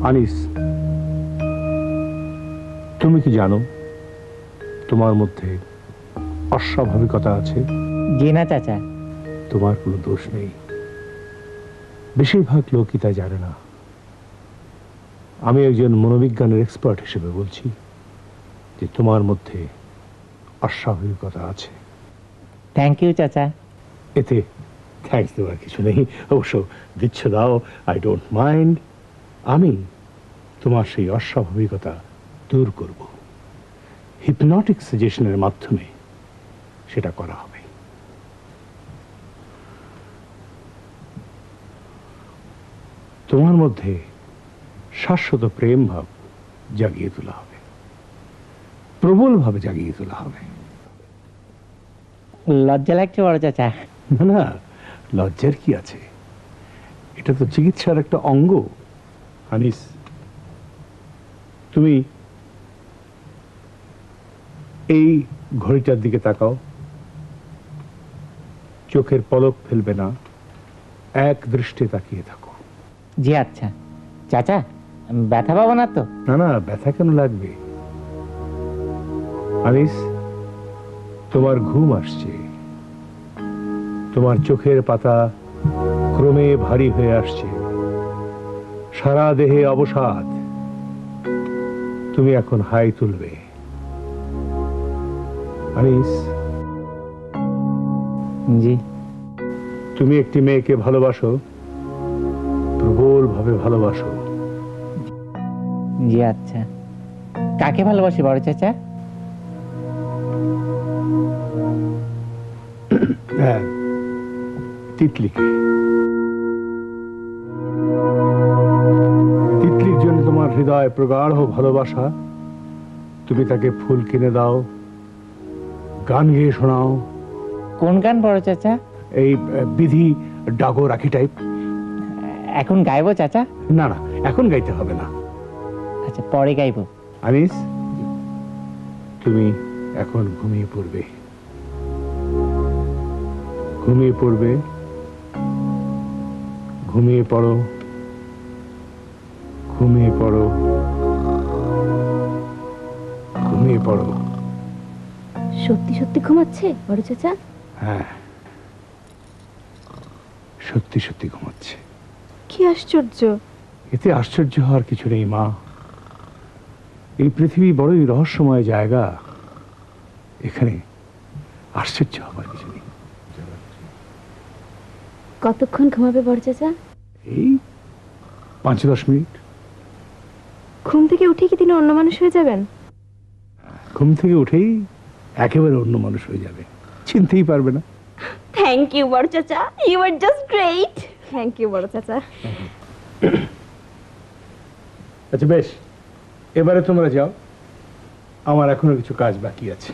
আনিস, তুমি কি জানো তোমার মধ্যে অস্বাভাবিকতা আছে? জি না চাচা। তোমার কোনো দোষ নেই, বেশিরভাগ লোকই তা জানে না। আমি একজন মনোবিজ্ঞানের এক্সপার্ট হিসেবে বলছি যে তোমার মধ্যে অস্বাভাবিকতা আছে। থ্যাংক ইউ চাচা। এতে থ্যাঙ্কস দেওয়ার কিছু নেই, অবশ্য দিচ্ছ দাও, আই ডোন্ট মাইন্ড। আমি তোমার সেই অস্বাভাবিকতা দূর করব, হিপনটিক সাজেশনের মাধ্যমে সেটা করা হবে। তোমার মধ্যে শাশ্বত প্রেম ভাব জাগিয়ে তোলা হবে, প্রবলভাবে জাগিয়ে তোলা হবে। লজ্জা লাগছে বড় চাচা। না না, লজ্জার কি আছে, এটা তো চিকিৎসার একটা অঙ্গ। আনিস, তুমি এই ঘড়িটার দিকে তাকাও, চোখের পলক ফেলবে না, এক দৃষ্টে তাকিয়ে থাকো। জি আচ্ছা চাচা, ব্যথা পাবো না তো? না না, ব্যথা কেন লাগবে? আনিস, তোমার ঘুম আসছে, তোমার চোখের পাতা ক্রমে ভারী হয়ে আসছে, সারা দেহে অবসাদ। তুমি এখন হাই তুলবে। আনিস, জি। তুমি একটি মেয়েকে ভালোবাসো, প্রবলভাবে ভালোবাসো। জি আচ্ছা। কাকে ভালোবাসি বড় চাচা? হ্যাঁ, তিতলিকে। তিতলির জন্য তোমার হৃদয় প্রগাঢ় ভালোবাসা। তুমি তাকে ফুল কিনে দাও, গান গেয়ে শোনাও। কোন গান বড় চাচা? এই বিধি ডাগো রাখি টাইপ। এখন গাইবো চাচা? না না, এখন গাইতে হবে না। আচ্ছা পরে গাইবো। আনিস, তুমি এখন ঘুমিয়ে পড়বে, ঘুমিয়ে পড়বে, ঘুমিয়ে পড়ো, ঘুমিয়ে পড়ো, ঘুমিয়ে পড়ো। সত্যি সত্যি ঘুমাচ্ছে বড় চাচা? হ্যাঁ, সত্যি সত্যি ঘুমাচ্ছে। কি আশ্চর্য! এতে আশ্চর্য হওয়ার কিছু নেই মা, এই পৃথিবী বড়ই রহস্যময় জায়গা, এখানে আশ্চর্য হওয়ার কিছু নেই। কতক্ষণ ঘুমাবে বড় চাচা? এই 5-10 মিনিট। ঘুম থেকে উঠে কি তিনি অন্য মানুষ হয়ে যাবেন? ঘুম থেকে উঠেই একেবারে অন্য মানুষ হয়ে যাবে, চিনতেই পারবে না। থ্যাংক ইউ বড় চাচা, you are just great. Thank you বড় চাচা। আচ্ছা বেশ, এবারে তোমরা যাও, আমার এখনো কিছু কাজ বাকি আছে।